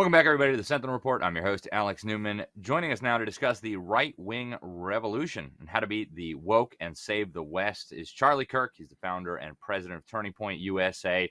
Welcome back, everybody, to the Sentinel Report. I'm your host, Alex Newman. Joining us now to discuss the right-wing revolution and how to beat the woke and save the West is Charlie Kirk. He's the founder and president of Turning Point USA,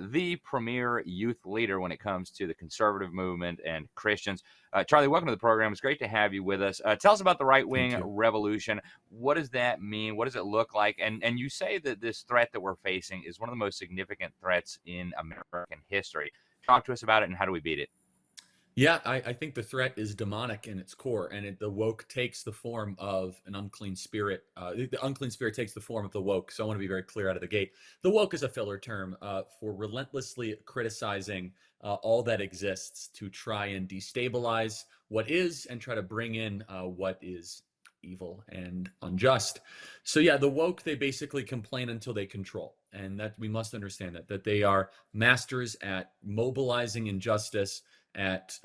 the premier youth leader when it comes to the conservative movement and Christians. Charlie, welcome to the program. It's great to have you with us. Tell us about the right-wing revolution. What does that mean? What does it look like? And you say that this threat that we're facing is one of the most significant threats in American history. Talk to us about it, and how do we beat it? Yeah, I think the threat is demonic in its core, and the woke takes the form of an unclean spirit. The unclean spirit takes the form of the woke. So I want to be very clear out of the gate. The woke is a filler term for relentlessly criticizing all that exists to try and destabilize what is and try to bring in what is evil and unjust. So yeah, the woke, they basically complain until they control. And that we must understand that they are masters at mobilizing injustice, at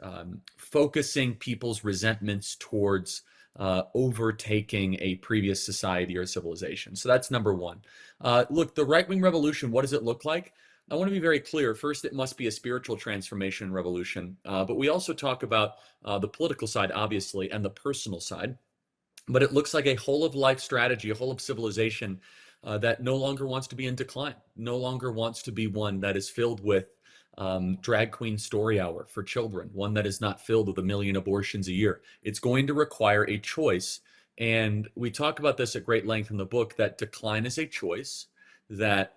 focusing people's resentments towards overtaking a previous society or civilization. So that's number one. Look, the right-wing revolution, what does it look like? I want to be very clear. First, it must be a spiritual transformation revolution. But we also talk about the political side, obviously, and the personal side. But it looks like a whole of life strategy, a whole of civilization that no longer wants to be in decline, no longer wants to be one that is filled with drag queen story hour for children, one that is not filled with 1 million abortions a year. It's going to require a choice. And we talk about this at great length in the book, that decline is a choice, that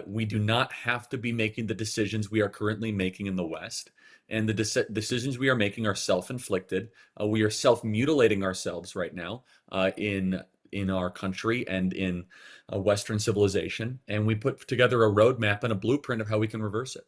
we do not have to be making the decisions we are currently making in the West. And the decisions we are making are self-inflicted. We are self-mutilating ourselves right now in our country and in Western civilization. And we put together a roadmap and a blueprint of how we can reverse it.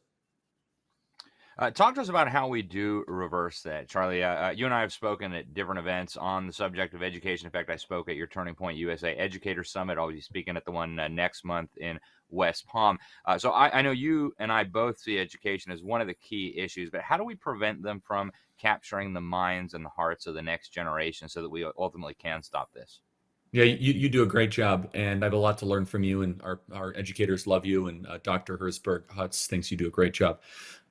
Talk to us about how we do reverse that, Charlie. You and I have spoken at different events on the subject of education. In fact, I spoke at your Turning Point USA Educator Summit. I'll be speaking at the one next month in West Palm. So I know you and I both see education as one of the key issues, but how do we prevent them from capturing the minds and the hearts of the next generation so that we ultimately can stop this? Yeah, you do a great job, and I have a lot to learn from you, and our educators love you, and Dr. Herzberg Hutz thinks you do a great job.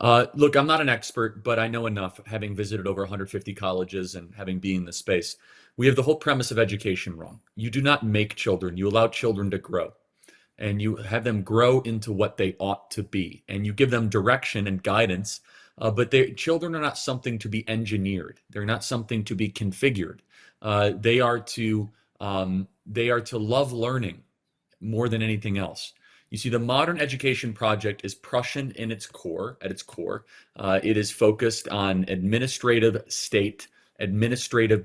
Look, I'm not an expert, but I know enough, having visited over 150 colleges and having been in the space. We have the whole premise of education wrong. You do not make children, you allow children to grow, and you have them grow into what they ought to be, and you give them direction and guidance, but children are not something to be engineered. They're not something to be configured. They are to love learning more than anything else. You see, the modern education project is Prussian in its core. At its core, it is focused on administrative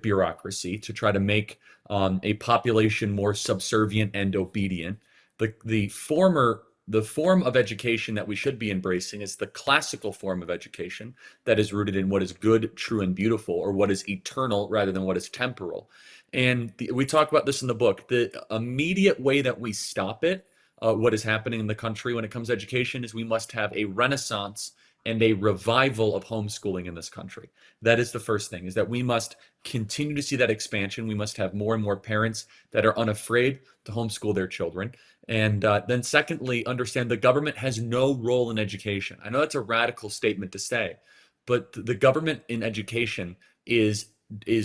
bureaucracy to try to make a population more subservient and obedient. The form of education that we should be embracing is the classical form of education that is rooted in what is good, true, and beautiful, or what is eternal rather than what is temporal. And we talk about this in the book. The immediate way that we stop it, what is happening in the country when it comes to education, is we must have a renaissance and a revival of homeschooling in this country. That is the first thing, is that we must continue to see that expansion. We must have more and more parents that are unafraid to homeschool their children. And then secondly, understand the government has no role in education. I know that's a radical statement to say, but the government in education is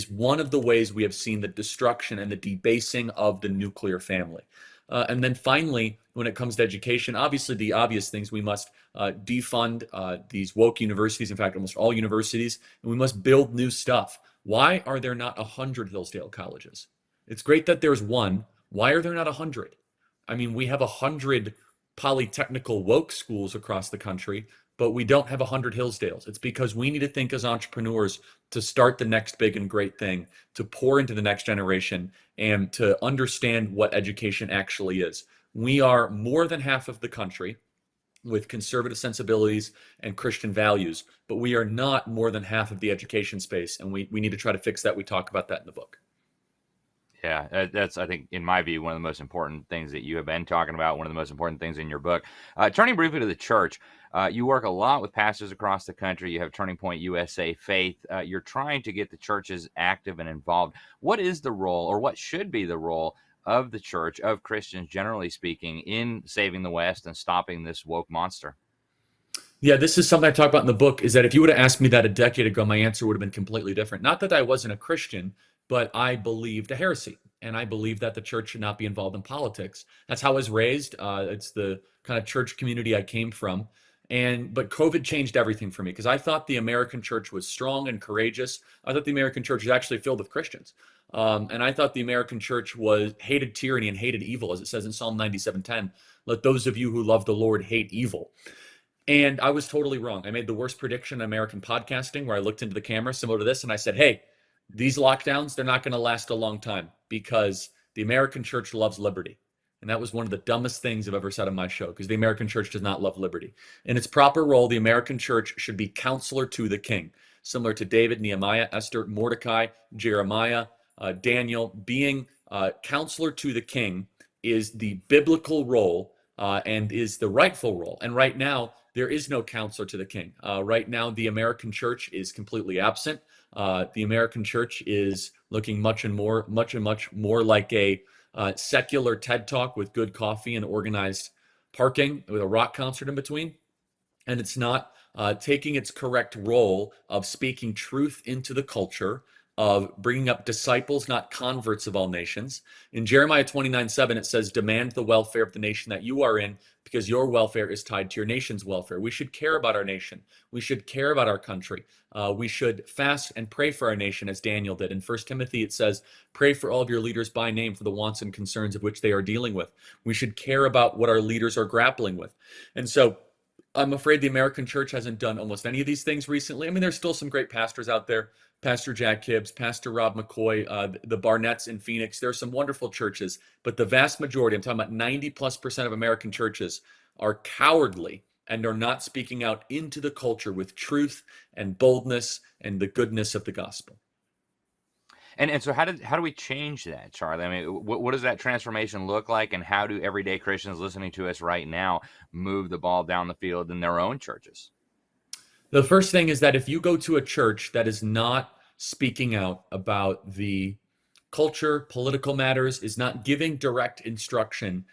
one of the ways we have seen the destruction and the debasing of the nuclear family. And then finally, when it comes to education, obviously the obvious things, we must defund these woke universities, in fact, almost all universities, and we must build new stuff. Why are there not 100 Hillsdale colleges? It's great that there's one. Why are there not 100? I mean, we have 100 polytechnical woke schools across the country, but we don't have 100 Hillsdales. It's because we need to think as entrepreneurs to start the next big and great thing, to pour into the next generation, and to understand what education actually is. We are more than half of the country with conservative sensibilities and Christian values, but we are not more than half of the education space, and we need to try to fix that. We talk about that in the book. Yeah, that's, I think, in my view, one of the most important things that you have been talking about, one of the most important things in your book. Turning briefly to the church, you work a lot with pastors across the country. You have Turning Point USA Faith. You're trying to get the churches active and involved. What is the role, or what should be the role of the church, of Christians, generally speaking, in saving the West and stopping this woke monster? Yeah, this is something I talk about in the book, is that if you would have asked me that a decade ago, my answer would have been completely different. Not that I wasn't a Christian, but I believed a heresy. And I believed that the church should not be involved in politics. That's how I was raised. It's the kind of church community I came from. But COVID changed everything for me because I thought the American church was strong and courageous. I thought the American church was actually filled with Christians. And I thought the American church was hated tyranny and hated evil, as it says in Psalm 97:10. Let those of you who love the Lord hate evil. And I was totally wrong. I made the worst prediction in American podcasting where I looked into the camera similar to this and I said, hey, these lockdowns, they're not going to last a long time because the American church loves liberty. And that was one of the dumbest things I've ever said on my show because the American church does not love liberty. In its proper role, the American church should be counselor to the king, similar to David, Nehemiah, Esther, Mordecai, Jeremiah, Daniel. Being counselor to the king is the biblical role and is the rightful role. And right now, there is no counselor to the king. Right now, the American church is completely absent. The American church is looking much more like a secular TED Talk with good coffee and organized parking with a rock concert in between. And it's not taking its correct role of speaking truth into the culture, of bringing up disciples, not converts of all nations. In Jeremiah 29:7, it says, demand the welfare of the nation that you are in, because your welfare is tied to your nation's welfare. We should care about our nation. We should care about our country. We should fast and pray for our nation, as Daniel did. In 1 Timothy, it says, pray for all of your leaders by name for the wants and concerns of which they are dealing with. We should care about what our leaders are grappling with. And so, I'm afraid the American church hasn't done almost any of these things recently. I mean, there's still some great pastors out there. Pastor Jack Hibbs, Pastor Rob McCoy, the Barnetts in Phoenix. There are some wonderful churches, but the vast majority, I'm talking about 90+% of American churches, are cowardly and are not speaking out into the culture with truth and boldness and the goodness of the gospel. And so how do we change that, Charlie? I mean, what does that transformation look like, and how do everyday Christians listening to us right now move the ball down the field in their own churches? The first thing is that if you go to a church that is not speaking out about the culture, political matters, is not giving direct instruction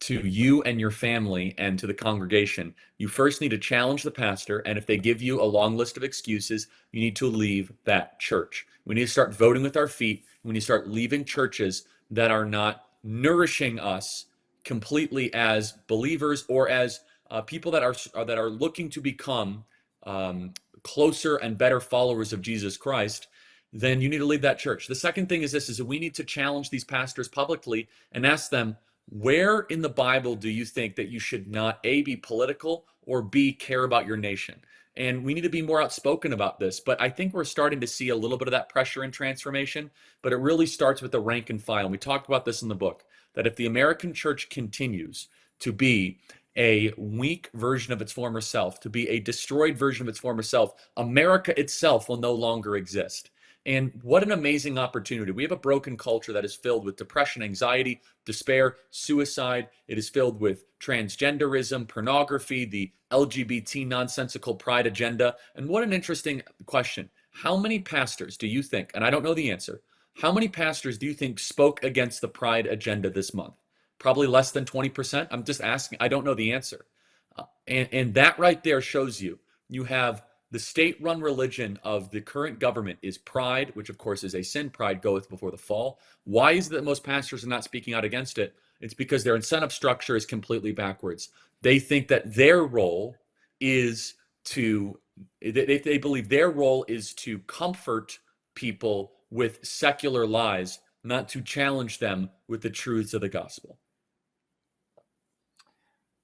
to you and your family and to the congregation, you first need to challenge the pastor. And if they give you a long list of excuses, you need to leave that church. We need to start voting with our feet. We need to start leaving churches that are not nourishing us completely as believers or as people that are looking to become closer and better followers of Jesus Christ. Then you need to leave that church. The second thing is this: is that we need to challenge these pastors publicly and ask them, where in the Bible do you think that you should not A, be political, or B, care about your nation? And we need to be more outspoken about this. But I think we're starting to see a little bit of that pressure and transformation. But it really starts with the rank and file. And we talked about this in the book, that if the American church continues to be a weak version of its former self, to be a destroyed version of its former self, America itself will no longer exist. And what an amazing opportunity. We have a broken culture that is filled with depression, anxiety, despair, suicide. It is filled with transgenderism, pornography, the LGBT nonsensical pride agenda. And what an interesting question. How many pastors do you think, and I don't know the answer, how many pastors do you think spoke against the pride agenda this month? Probably less than 20%. I'm just asking. I don't know the answer. And that right there shows you have the state-run religion of the current government is pride, which of course is a sin. Pride goeth before the fall. Why is it that most pastors are not speaking out against it? It's because their incentive structure is completely backwards. They think that their role is to, they believe their role is to comfort people with secular lies, not to challenge them with the truths of the gospel.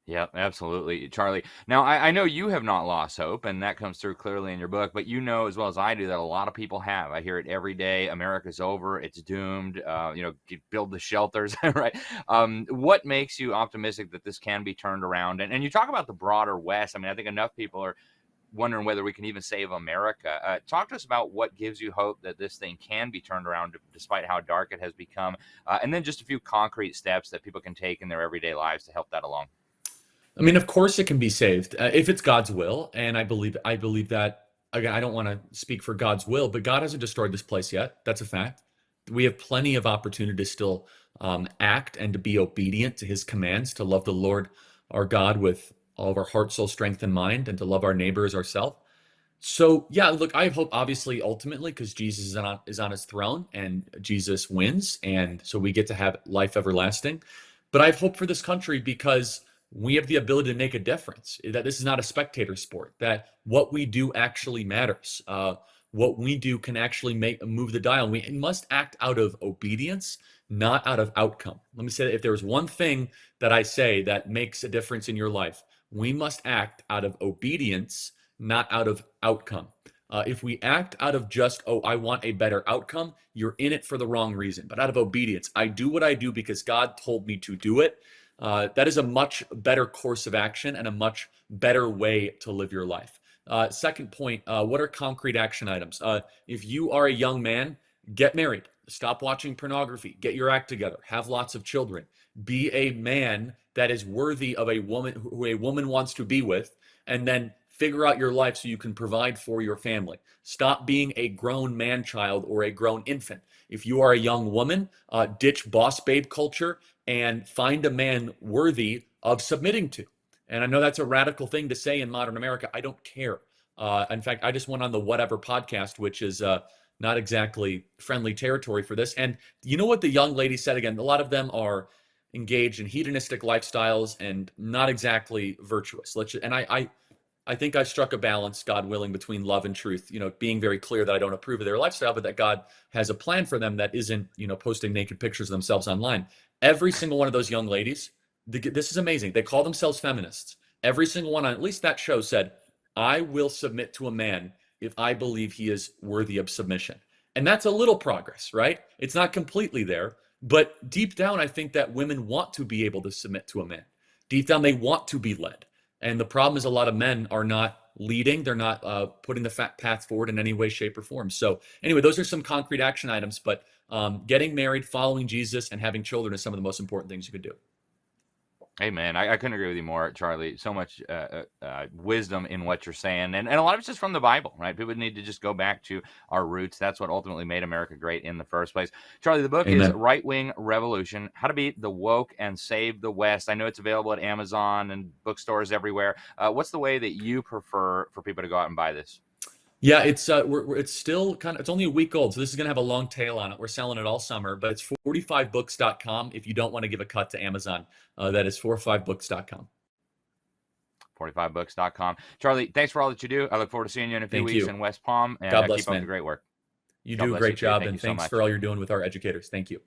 Yeah, absolutely, Charlie. Now, I know you have not lost hope, and that comes through clearly in your book, but you know as well as I do that a lot of people have. I hear it every day. America's over. It's doomed. Build the shelters, right? What makes you optimistic that this can be turned around? And you talk about the broader West. I mean, I think enough people are wondering whether we can even save America. Talk to us about what gives you hope that this thing can be turned around despite how dark it has become. And then just a few concrete steps that people can take in their everyday lives to help that along. I mean, of course it can be saved if it's God's will, and I believe that. Again, I don't want to speak for God's will, but God hasn't destroyed this place yet. That's a fact. We have plenty of opportunity to still act and to be obedient to His commands, to love the Lord our God with all of our heart, soul, strength, and mind, and to love our neighbor as ourselves. So yeah, look, I hope obviously ultimately because Jesus is on his throne and Jesus wins, and so we get to have life everlasting. But I have hope for this country because we have the ability to make a difference. That this is not a spectator sport. That what we do actually matters. What we do can actually move the dial. We must act out of obedience, not out of outcome. Let me say that if there's one thing that I say that makes a difference in your life, we must act out of obedience, not out of outcome. If we act out of just, oh, I want a better outcome, you're in it for the wrong reason. But out of obedience, I do what I do because God told me to do it. That is a much better course of action and a much better way to live your life. Second point, what are concrete action items? If you are a young man, get married. Stop watching pornography. Get your act together. Have lots of children. Be a man that is worthy of a woman who a woman wants to be with, and then figure out your life so you can provide for your family. Stop being a grown man child or a grown infant. If you are a young woman, ditch boss babe culture and find a man worthy of submitting to. And I know that's a radical thing to say in modern America. I don't care. In fact, I just went on the Whatever podcast, which is not exactly friendly territory for this. And you know what the young lady said again? A lot of them are engaged in hedonistic lifestyles and not exactly virtuous. I think I struck a balance, God willing, between love and truth, being very clear that I don't approve of their lifestyle, but that God has a plan for them that isn't, posting naked pictures of themselves online. Every single one of those young ladies, this is amazing. They call themselves feminists. Every single one on at least that show said, I will submit to a man if I believe he is worthy of submission. And that's a little progress, right? It's not completely there, but deep down, I think that women want to be able to submit to a man. Deep down, they want to be led. And the problem is a lot of men are not leading. They're not putting the path forward in any way, shape, or form. So anyway, those are some concrete action items, but getting married, following Jesus, and having children is some of the most important things you could do. Hey, man, I couldn't agree with you more, Charlie. So much wisdom in what you're saying. And a lot of it's just from the Bible, right? People need to just go back to our roots. That's what ultimately made America great in the first place. Charlie, the book Amen. is Right Wing Revolution, How to Beat the Woke and Save the West. I know it's available at Amazon and bookstores everywhere. What's the way that you prefer for people to go out and buy this? Yeah, it's still it's only a week old, so this is gonna have a long tail on it. We're selling it all summer, but it's 45books.com if you don't want to give a cut to Amazon. That is 45books.com. 45books.com. Charlie, thanks for all that you do. I look forward to seeing you in a few weeks in West Palm. And God bless, keep up the great work. You do a great job, and thanks for all you're doing with our educators. Thank you.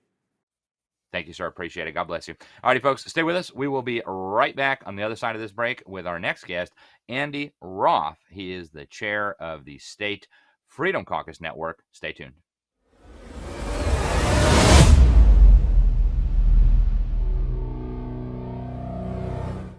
Thank you, sir. Appreciate it. God bless you. All righty, folks, stay with us. We will be right back on the other side of this break with our next guest, Andy Roth. He is the chair of the State Freedom Caucus Network. Stay tuned.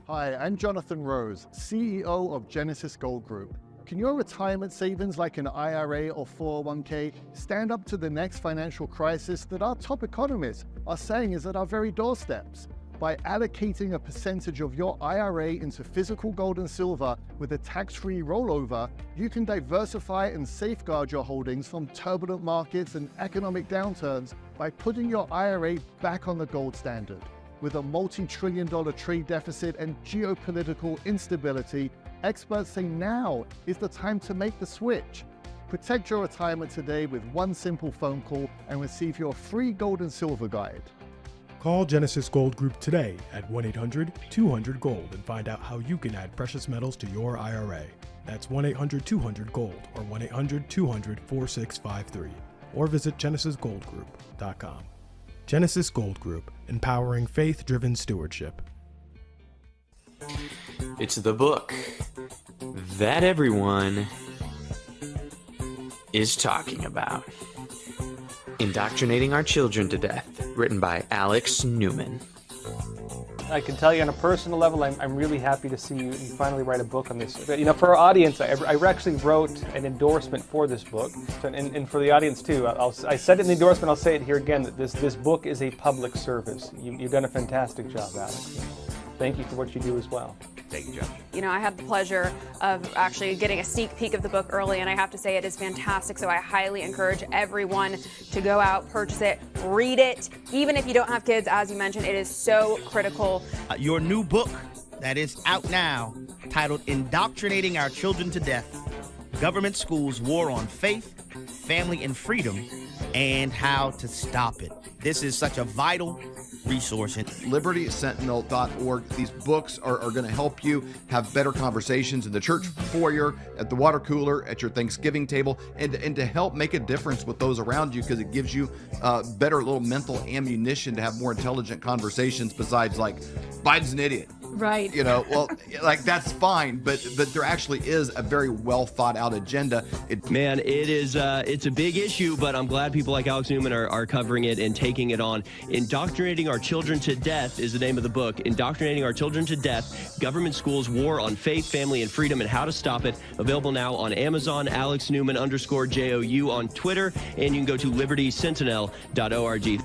Hi, I'm Jonathan Rose, CEO of Genesis Gold Group. Can your retirement savings like an IRA or 401k stand up to the next financial crisis that our top economists are saying is at our very doorsteps? By allocating a percentage of your IRA into physical gold and silver with a tax-free rollover, you can diversify and safeguard your holdings from turbulent markets and economic downturns by putting your IRA back on the gold standard. With a multi-trillion-dollar trade deficit and geopolitical instability, experts say now is the time to make the switch. Protect your retirement today with one simple phone call and receive your free gold and silver guide. Call Genesis Gold Group today at 1-800-200-GOLD and find out how you can add precious metals to your IRA. That's 1-800-200-GOLD or 1-800-200-4653. Or visit genesisgoldgroup.com. Genesis Gold Group, empowering faith-driven stewardship. It's the book that everyone is talking about. Indoctrinating Our Children to Death, written by Alex Newman. I can tell you on a personal level, I'm really happy to see you finally write a book on this. For our audience, I actually wrote an endorsement for this book, and for the audience too. I said it in the endorsement, I'll say it here again, that this book is a public service. You've done a fantastic job, Alex. Thank you for what you do as well. Thank you, Josh. I had the pleasure of actually getting a sneak peek of the book early, and I have to say it is fantastic. So I highly encourage everyone to go out, purchase it, read it. Even if you don't have kids, as you mentioned, it is so critical. Your new book that is out now titled Indoctrinating Our Children to Death, Government Schools' War on Faith, Family, and Freedom, and How to Stop It. This is such a vital resource. LibertySentinel.org. These books are going to help you have better conversations in the church foyer, at the water cooler, at your Thanksgiving table, and to help make a difference with those around you, because it gives you better little mental ammunition to have more intelligent conversations besides like, Biden's an idiot. Right. You know, well, like that's fine, but there actually is a very well thought out agenda. Man, it is it's a big issue, but I'm glad people like Alex Newman are covering it and taking it on. Indoctrinating Our Children to Death is the name of the book. Indoctrinating Our Children to Death, Government Schools' War on Faith, Family, and Freedom, and How to Stop It. Available now on Amazon, Alex Newman _JOU on Twitter, and you can go to libertysentinel.org.